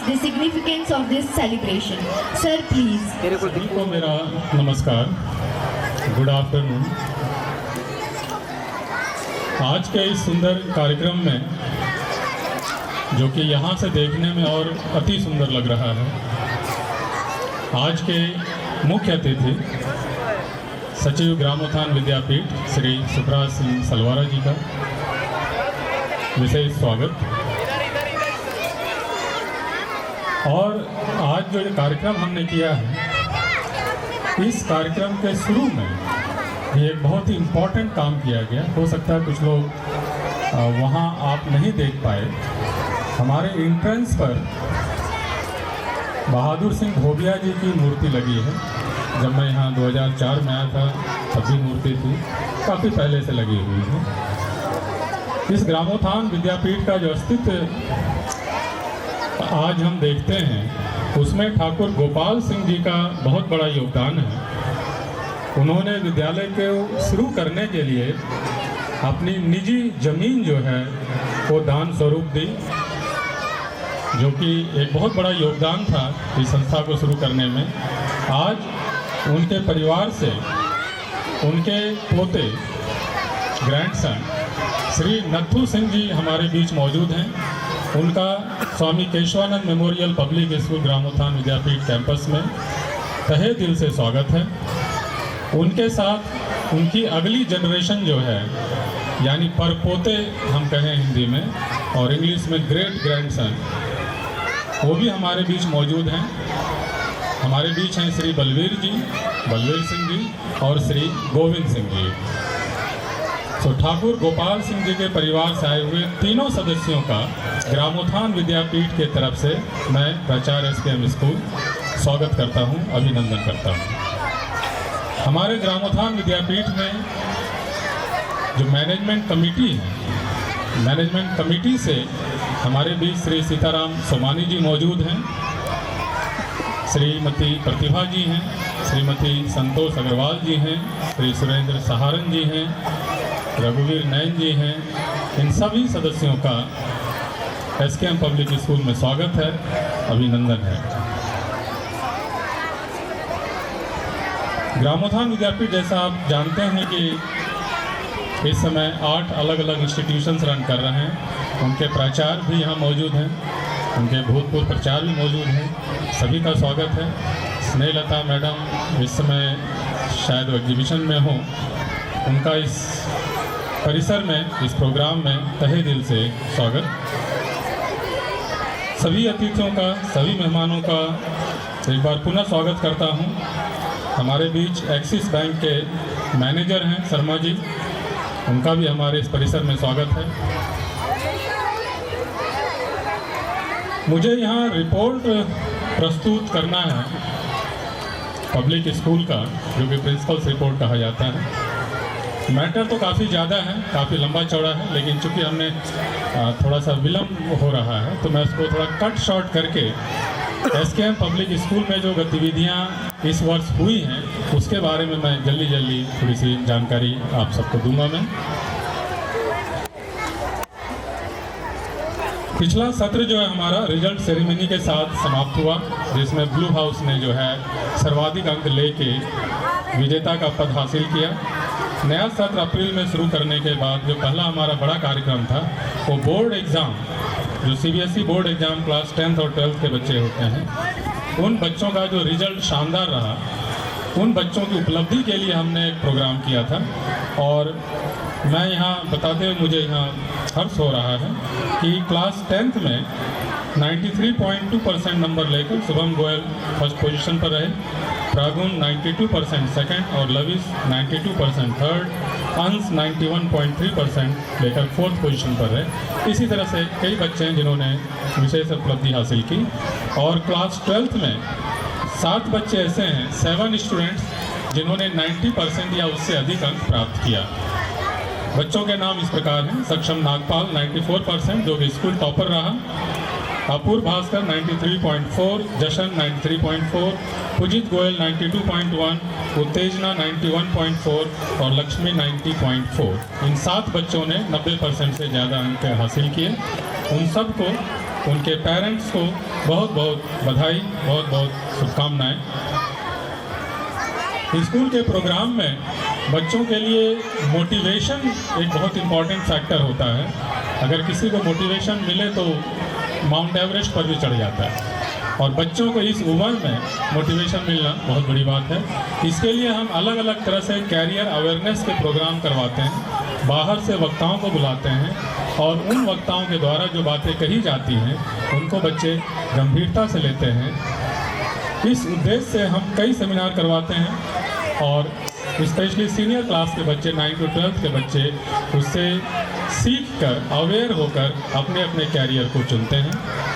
the significance of this celebration. Sir, please. सभी को मेरा नमस्कार, गुड आफ्टरनून। आज के इस सुंदर कार्यक्रम में, जो कि यहाँ से देखने में और अति सुंदर लग रहा है, आज के मुख्य अतिथि सचिव ग्रामोत्थान विद्यापीठ श्री सुखराज सिंह सलवारा जी का विशेष स्वागत। और आज जो कार्यक्रम हमने किया है, इस कार्यक्रम के शुरू में भी एक बहुत ही इम्पोर्टेंट काम किया गया। हो सकता है कुछ लोग वहाँ आप नहीं देख पाए। हमारे एंट्रेंस पर बहादुर सिंह धोबिया जी की मूर्ति लगी है। जब मैं यहाँ 2004 में आया था तब भी मूर्ति थी, काफ़ी पहले से लगी हुई है। इस ग्रामोत्थान विद्यापीठ का जो अस्तित्व आज हम देखते हैं, उसमें ठाकुर गोपाल सिंह जी का बहुत बड़ा योगदान है। उन्होंने विद्यालय को शुरू करने के लिए अपनी निजी ज़मीन जो है वो दान स्वरूप दी, जो कि एक बहुत बड़ा योगदान था इस संस्था को शुरू करने में। आज उनके परिवार से उनके पोते ग्रैंडसन श्री नथु सिंह जी हमारे बीच मौजूद हैं। उनका स्वामी केशवानंद मेमोरियल पब्लिक स्कूल ग्रामोत्थान विद्यापीठ कैंपस में तहे दिल से स्वागत है। उनके साथ उनकी अगली जनरेशन जो है, यानी परपोते हम कहें हिंदी में, और इंग्लिश में ग्रेट ग्रैंडसन, वो भी हमारे बीच मौजूद हैं। हमारे बीच हैं श्री बलवीर सिंह जी और श्री गोविंद सिंह जी। तो ठाकुर गोपाल सिंह जी के परिवार से आए हुए तीनों सदस्यों का ग्रामोत्थान विद्यापीठ के तरफ से मैं प्राचार्य SKM स्कूल स्वागत करता हूं, अभिनंदन करता हूं। हमारे ग्रामोत्थान विद्यापीठ में जो मैनेजमेंट कमेटी है, मैनेजमेंट कमेटी से हमारे बीच श्री सीताराम सोमानी जी मौजूद हैं, श्रीमती प्रतिभा जी हैं, श्रीमती संतोष अग्रवाल जी हैं, श्री सुरेंद्र सहारन जी हैं, रघुवीर नयन जी हैं। इन सभी सदस्यों का SKM पब्लिक स्कूल में स्वागत है, अभिनंदन है। ग्रामोत्थान विद्यापीठ, जैसा आप जानते हैं कि इस समय 8 अलग अलग इंस्टीट्यूशंस रन कर रहे हैं। उनके प्राचार्य भी यहाँ मौजूद हैं, उनके भूतपूर्व प्राचार्य भी मौजूद हैं। सभी का स्वागत है। स्नेहलता मैडम इस समय शायद एग्जीबिशन में हो, उनका इस परिसर में, इस प्रोग्राम में तहे दिल से स्वागत। सभी अतिथियों का, सभी मेहमानों का एक बार पुनः स्वागत करता हूं। हमारे बीच एक्सिस बैंक के मैनेजर हैं शर्मा जी, उनका भी हमारे इस परिसर में स्वागत है। मुझे यहाँ रिपोर्ट प्रस्तुत करना है पब्लिक स्कूल का, जो कि प्रिंसिपल्स रिपोर्ट कहा जाता है। मैटर तो काफ़ी ज़्यादा है, काफ़ी लंबा चौड़ा है, लेकिन चूंकि हमने थोड़ा सा विलम्ब हो रहा है तो मैं इसको थोड़ा कट शॉर्ट करके SKM पब्लिक स्कूल में जो गतिविधियां इस वर्ष हुई हैं उसके बारे में मैं जल्दी थोड़ी सी जानकारी आप सबको दूंगा। मैं पिछला सत्र जो है हमारा रिजल्ट सेरेमनी के साथ समाप्त हुआ, जिसमें ब्लू हाउस ने जो है सर्वाधिक अंक लेके विजेता का पद हासिल किया। नया सत्र अप्रैल में शुरू करने के बाद जो पहला हमारा बड़ा कार्यक्रम था, वो बोर्ड एग्ज़ाम, जो CBSE board exam class 10th और 12th के बच्चे होते हैं, उन बच्चों का जो रिजल्ट शानदार रहा, उन बच्चों की उपलब्धि के लिए हमने एक प्रोग्राम किया था। और मैं यहाँ बताते हुए मुझे यहाँ हर्ष हो रहा है कि क्लास 10th में 93.2% नंबर लेकर शुभम गोयल फर्स्ट पोजीशन पर रहे, प्रागुन 92% सेकंड और लविश 92% थर्ड, अंश 91.3% लेकर फोर्थ पोजीशन पर रहे। इसी तरह से कई बच्चे हैं जिन्होंने विशेष उपलब्धि हासिल की। और क्लास 12th में 7 बच्चे ऐसे हैं, 7 स्टूडेंट्स जिन्होंने 90% या उससे अधिक अंक प्राप्त किया। बच्चों के नाम इस प्रकार हैं: सक्षम नागपाल 94%, जो कि स्कूल टॉपर रहा, अपूर्व भास्कर 93.4, जशन 93.4, पुजित गोयल 92.1, उत्तेजना 91.4 और लक्ष्मी 90.4। इन 7 बच्चों ने 90% से ज़्यादा अंक हासिल किए। उन सबको उनके पेरेंट्स को बहुत बहुत बधाई, बहुत बहुत शुभकामनाएं। स्कूल के प्रोग्राम में बच्चों के लिए मोटिवेशन एक बहुत इम्पॉर्टेंट फैक्टर होता है। अगर किसी को मोटिवेशन मिले तो माउंट एवरेस्ट पर भी चढ़ जाता है, और बच्चों को इस उम्र में मोटिवेशन मिलना बहुत बड़ी बात है। इसके लिए हम अलग अलग तरह से कैरियर अवेयरनेस के प्रोग्राम करवाते हैं, बाहर से वक्ताओं को बुलाते हैं, और उन वक्ताओं के द्वारा जो बातें कही जाती हैं उनको बच्चे गंभीरता से लेते हैं। इस उद्देश्य से हम कई सेमिनार करवाते हैं, और स्पेशली सीनियर क्लास के बच्चे 9 to 12 के बच्चे उससे सीख कर, अवेयर होकर अपने अपने कैरियर को चुनते हैं।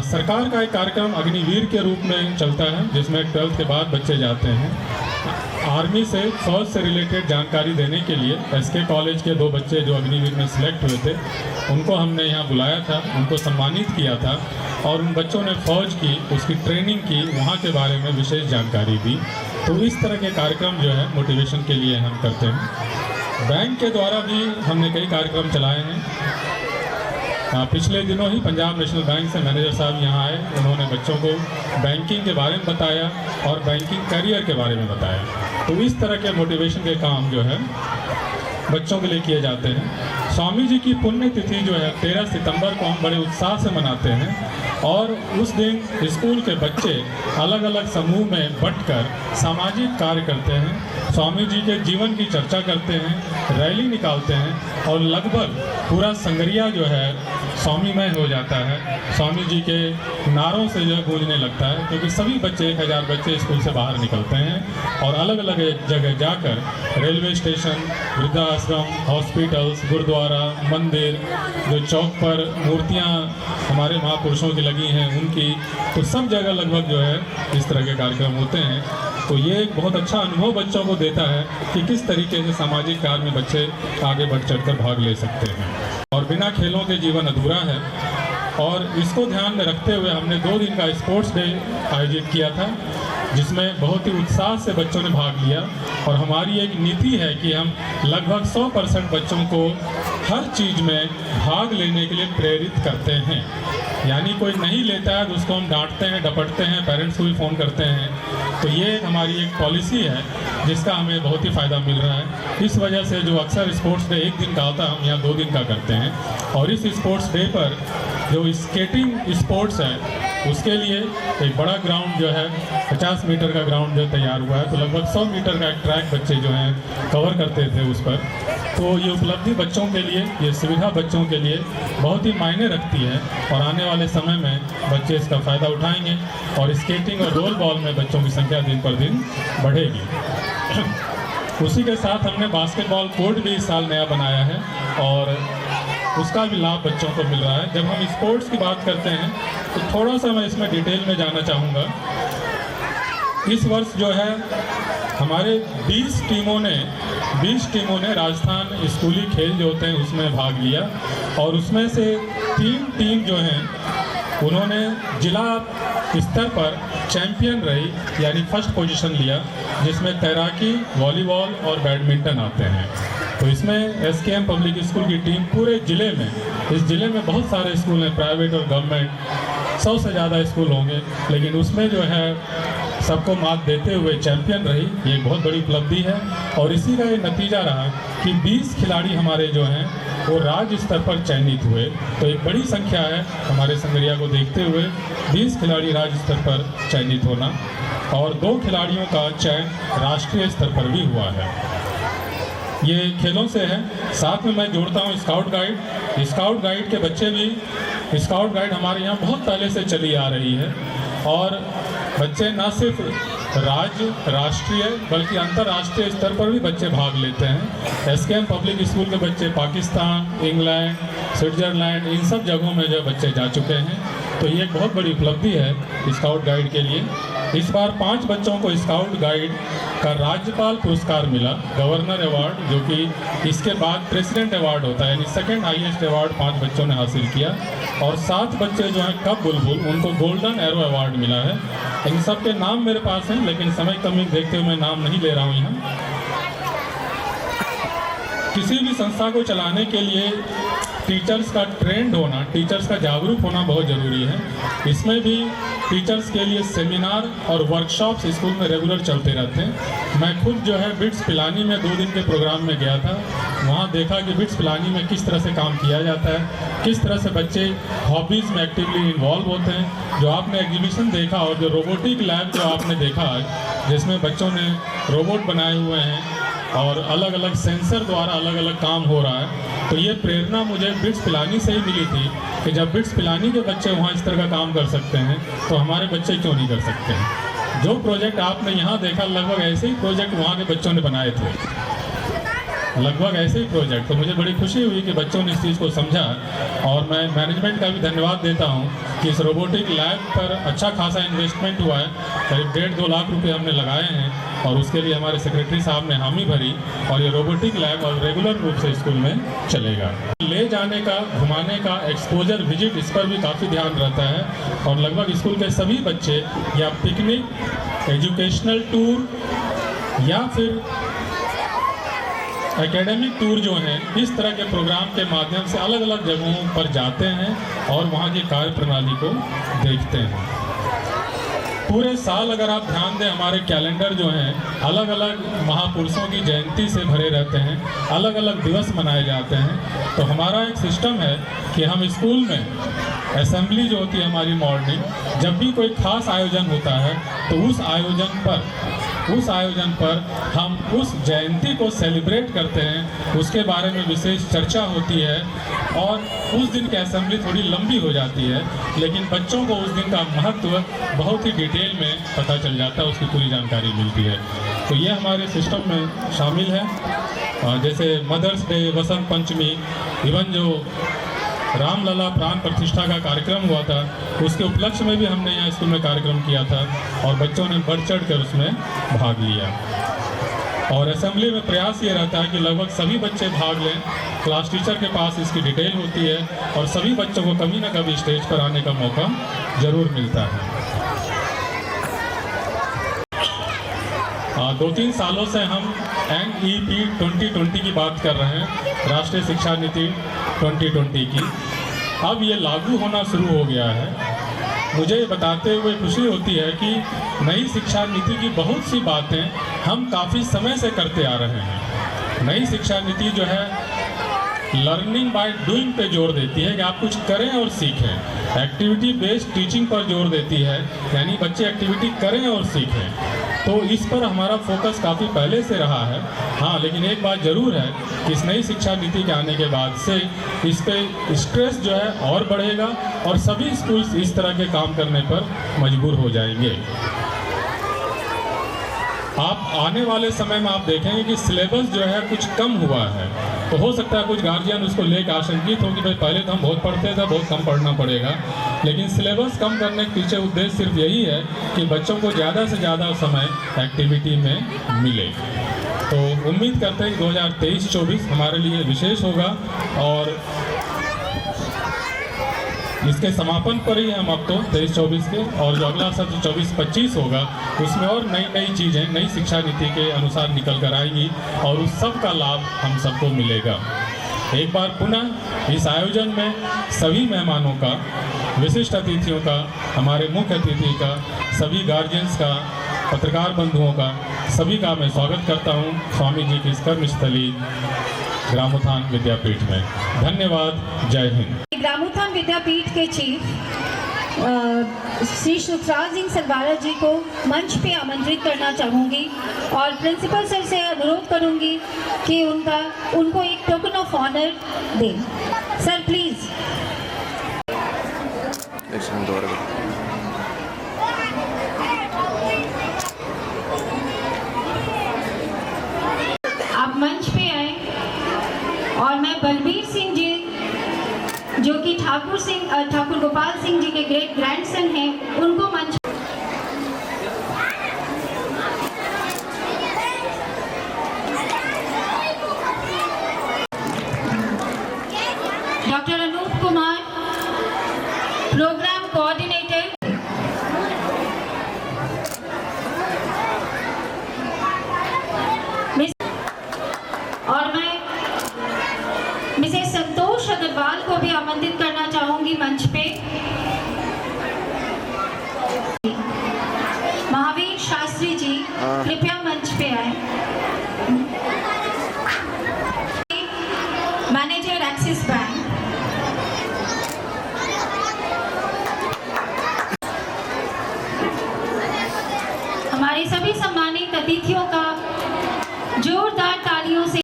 सरकार का एक कार्यक्रम अग्निवीर के रूप में चलता है, जिसमें 12th के बाद बच्चे जाते हैं। आर्मी से, फौज से रिलेटेड जानकारी देने के लिए SK कॉलेज के 2 बच्चे जो अग्निवीर में सिलेक्ट हुए थे, उनको हमने यहाँ बुलाया था, उनको सम्मानित किया था, और उन बच्चों ने फौज की, उसकी ट्रेनिंग की, वहाँ के बारे में विशेष जानकारी दी। तो इस तरह के कार्यक्रम जो है मोटिवेशन के लिए हम करते हैं। बैंक के द्वारा भी हमने कई कार्यक्रम चलाए हैं। पिछले दिनों ही पंजाब नेशनल बैंक से मैनेजर साहब यहाँ आए, उन्होंने बच्चों को बैंकिंग के बारे में बताया और बैंकिंग करियर के बारे में बताया। तो इस तरह के मोटिवेशन के काम जो है बच्चों के लिए किए जाते हैं। स्वामी जी की पुण्यतिथि जो है 13 सितंबर को हम बड़े उत्साह से मनाते हैं, और उस दिन स्कूल के बच्चे अलग अलग समूह में बंटकर सामाजिक कार्य करते हैं, स्वामी जी के जीवन की चर्चा करते हैं, रैली निकालते हैं, और लगभग पूरा संगरिया जो है स्वामीमय हो जाता है। स्वामी जी के नारों से जो गूंजने लगता है, क्योंकि सभी बच्चे 1000 बच्चे स्कूल से बाहर निकलते हैं और अलग अलग जगह जाकर रेलवे स्टेशन, वृद्धाश्रम, हॉस्पिटल्स, गुरुद्वारा, मंदिर, जो चौक पर मूर्तियां हमारे महापुरुषों की लगी हैं उनकी, तो सब जगह लगभग जो है इस तरह के कार्यक्रम होते हैं। तो ये एक बहुत अच्छा अनुभव बच्चों को देता है कि किस तरीके से सामाजिक कार्य में बच्चे आगे बढ़ चढ़कर भाग ले सकते हैं, और बिना खेलों के जीवन अधूरा है। और इसको ध्यान में रखते हुए हमने 2 दिन का स्पोर्ट्स डे आयोजित किया था, जिसमें बहुत ही उत्साह से बच्चों ने भाग लिया। और हमारी एक नीति है कि हम लगभग 100% बच्चों को हर चीज़ में भाग लेने के लिए प्रेरित करते हैं। यानी कोई नहीं लेता है तो उसको हम डांटते हैं, डपटते हैं, पेरेंट्स को भी फ़ोन करते हैं। तो ये हमारी एक पॉलिसी है जिसका हमें बहुत ही फ़ायदा मिल रहा है। इस वजह से जो अक्सर स्पोर्ट्स डे 1 दिन का होता है, हम यहाँ 2 दिन का करते हैं। और इस स्पोर्ट्स डे पर जो स्केटिंग स्पोर्ट्स है उसके लिए एक बड़ा ग्राउंड जो है 50 मीटर का ग्राउंड जो तैयार हुआ है, तो लगभग 100 मीटर का एक ट्रैक बच्चे जो हैं कवर करते थे उस पर। तो ये उपलब्धि बच्चों के लिए, ये सुविधा बच्चों के लिए बहुत ही मायने रखती है, और आने वाले समय में बच्चे इसका फ़ायदा उठाएंगे, और स्केटिंग और रोल बॉल में बच्चों की संख्या दिन पर दिन बढ़ेगी। उसी के साथ हमने बास्केटबॉल कोर्ट भी इस साल नया बनाया है, और उसका भी लाभ बच्चों को मिल रहा है। जब हम स्पोर्ट्स की बात करते हैं तो थोड़ा सा मैं इसमें डिटेल में जाना चाहूँगा। इस वर्ष जो है हमारे 20 टीमों ने राजस्थान स्कूली खेल जो होते हैं उसमें भाग लिया, और उसमें से 3 टीम जो हैं उन्होंने जिला स्तर पर चैंपियन रही, यानी फर्स्ट पोजीशन लिया, जिसमें तैराकी, वॉलीबॉल और बैडमिंटन आते हैं। तो इसमें SKM पब्लिक स्कूल की टीम पूरे ज़िले में, इस ज़िले में बहुत सारे स्कूल हैं, प्राइवेट और गवर्नमेंट, 100 से ज़्यादा स्कूल होंगे, लेकिन उसमें जो है सबको मात देते हुए चैंपियन रही। ये बहुत बड़ी उपलब्धि है, और इसी का ये नतीजा रहा कि 20 खिलाड़ी हमारे जो हैं वो राज्य स्तर पर चयनित हुए। तो एक बड़ी संख्या है हमारे संगरिया को देखते हुए, 20 खिलाड़ी राज्य स्तर पर चयनित होना, और 2 खिलाड़ियों का चयन राष्ट्रीय स्तर पर भी हुआ है। ये खेलों से है। साथ में मैं जोड़ता हूँ स्काउट गाइड के बच्चे भी। स्काउट गाइड हमारे यहाँ बहुत पहले से चली आ रही है, और बच्चे न सिर्फ राज्य, राष्ट्रीय बल्कि अंतर्राष्ट्रीय स्तर पर भी बच्चे भाग लेते हैं। SKM पब्लिक स्कूल के बच्चे पाकिस्तान, इंग्लैंड, स्विट्ज़रलैंड, इन सब जगहों में जो बच्चे जा चुके हैं। तो ये एक बहुत बड़ी उपलब्धि है स्काउट गाइड के लिए। इस बार 5 बच्चों को स्काउट गाइड का राज्यपाल पुरस्कार मिला, गवर्नर अवार्ड, जो कि इसके बाद प्रेसिडेंट अवार्ड होता है, यानी सेकंड हाईएस्ट अवार्ड 5 बच्चों ने हासिल किया। और 7 बच्चे जो हैं कब बुलबुल, उनको गोल्डन एरो अवार्ड मिला है। इन सब के नाम मेरे पास हैं, लेकिन समय कमी देखते हुए मैं नाम नहीं ले रहा हूँ यहाँ। किसी भी संस्था को चलाने के लिए टीचर्स का ट्रेंड होना, टीचर्स का जागरूक होना बहुत ज़रूरी है। इसमें भी टीचर्स के लिए सेमिनार और वर्कशॉप्स स्कूल में रेगुलर चलते रहते हैं। मैं खुद जो है बिट्स पिलानी में 2 दिन के प्रोग्राम में गया था। वहाँ देखा कि बिट्स पिलानी में किस तरह से काम किया जाता है, किस तरह से बच्चे हॉबीज़ में एक्टिवली इन्वॉल्व होते हैं। जो आपने एग्जीबिशन देखा और जो रोबोटिक लैब जो आपने देखा, जिसमें बच्चों ने रोबोट बनाए हुए हैं और अलग अलग सेंसर द्वारा अलग अलग काम हो रहा है, तो ये प्रेरणा मुझे बिट्स पिलानी से ही मिली थी कि जब बिट्स पिलानी के बच्चे वहाँ इस तरह का काम कर सकते हैं तो हमारे बच्चे क्यों नहीं कर सकते हैं। जो प्रोजेक्ट आपने यहाँ देखा, लगभग ऐसे ही प्रोजेक्ट वहाँ के बच्चों ने बनाए थे, लगभग ऐसे ही प्रोजेक्ट। तो मुझे बड़ी खुशी हुई कि बच्चों ने इस चीज़ को समझा, और मैं मैनेजमेंट का भी धन्यवाद देता हूँ कि इस रोबोटिक लैब पर अच्छा खासा इन्वेस्टमेंट हुआ है। करीब 1.5-2 लाख रुपए हमने लगाए हैं और उसके लिए हमारे सेक्रेटरी साहब ने हामी भरी, और ये रोबोटिक लैब और रेगुलर रूप से स्कूल में चलेगा। ले जाने का, घुमाने का, एक्सपोजर विजिट, इस पर भी काफ़ी ध्यान रहता है, और लगभग स्कूल के सभी बच्चे या पिकनिक, एजुकेशनल टूर या फिर एकेडमिक टूर जो हैं, इस तरह के प्रोग्राम के माध्यम से अलग अलग जगहों पर जाते हैं और वहाँ की कार्य प्रणाली को देखते हैं। पूरे साल अगर आप ध्यान दें, हमारे कैलेंडर जो हैं अलग अलग महापुरुषों की जयंती से भरे रहते हैं, अलग अलग दिवस मनाए जाते हैं। तो हमारा एक सिस्टम है कि हम स्कूल में असेंबली जो होती है हमारी मॉर्निंग, जब भी कोई खास आयोजन होता है तो उस आयोजन पर हम उस जयंती को सेलिब्रेट करते हैं, उसके बारे में विशेष चर्चा होती है, और उस दिन की असेंबली थोड़ी लंबी हो जाती है, लेकिन बच्चों को उस दिन का महत्व बहुत ही डिटेल में पता चल जाता है, उसकी पूरी जानकारी मिलती है। तो ये हमारे सिस्टम में शामिल है। जैसे mother's day, Vasant Panchami, even जो रामलला प्राण प्रतिष्ठा का कार्यक्रम हुआ था, उसके उपलक्ष्य में भी हमने यहाँ स्कूल में कार्यक्रम किया था और बच्चों ने बढ़ चढ़ कर उसमें भाग लिया। और असेंबली में प्रयास ये रहता है कि लगभग सभी बच्चे भाग लें। क्लास टीचर के पास इसकी डिटेल होती है और सभी बच्चों को कभी ना कभी स्टेज पर आने का मौका जरूर मिलता है। 2-3 सालों से हम NEP 2020 की बात कर रहे हैं, राष्ट्रीय शिक्षा नीति 2020 की। अब ये लागू होना शुरू हो गया है। मुझे ये बताते हुए खुशी होती है कि नई शिक्षा नीति की बहुत सी बातें हम काफ़ी समय से करते आ रहे हैं। नई शिक्षा नीति जो है लर्निंग बाय डूइंग पे जोर देती है कि आप कुछ करें और सीखें। एक्टिविटी बेस्ड टीचिंग पर जोर देती है, यानी बच्चे एक्टिविटी करें और सीखें। तो इस पर हमारा फोकस काफ़ी पहले से रहा है। हाँ, लेकिन एक बात ज़रूर है कि इस नई शिक्षा नीति के आने के बाद से इस पे स्ट्रेस जो है और बढ़ेगा और सभी स्कूल्स इस तरह के काम करने पर मजबूर हो जाएंगे। आप आने वाले समय में आप देखेंगे कि सिलेबस जो है कुछ कम हुआ है। तो हो सकता है कुछ गार्जियन उसको लेकर आशंकित हो कि भाई पहले तो हम बहुत पढ़ते थे, बहुत कम पढ़ना पड़ेगा। लेकिन सिलेबस कम करने के पीछे उद्देश्य सिर्फ यही है कि बच्चों को ज़्यादा से ज़्यादा समय एक्टिविटी में मिले। तो उम्मीद करते हैं कि 2023-24 हमारे लिए विशेष होगा, और इसके समापन पर ही हम अब तो 23-24 के, और जो अगला सत्र 24-25 होगा उसमें और नई नई चीज़ें नई शिक्षा नीति के अनुसार निकल कर आएंगी और उस सब का लाभ हम सबको मिलेगा। एक बार पुनः इस आयोजन में सभी मेहमानों का, विशिष्ट अतिथियों का, हमारे मुख्य अतिथि का, सभी गार्जियंस का, पत्रकार बंधुओं का, सभी का मैं स्वागत करता हूँ स्वामी जी की इस कर्मस्थली ग्रामोत्थान विद्यापीठ में। धन्यवाद। जय हिंद। ग्रामोत्थान विद्यापीठ के चीफ श्री सुखराज सिंह सरवारा जी को मंच पे आमंत्रित करना चाहूँगी और प्रिंसिपल सर से अनुरोध करूँगी कि उनको एक टोकन ऑफ ऑनर दें। Sir please. आप मंच पे आए और मैं बलबीर सिंह जी जो कि ठाकुर गोपाल सिंह जी के ग्रेट ग्रैंडसन हैं, उनको मंच। Doctor Anoop Kumar, programme coordinator. और मैं Mrs Santosh Agrawal manager Axis bank, हमारे सभी सम्मानित अतिथियों का जोरदार तालियों से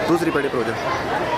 दूसरी पड़ी प्रोजेक्ट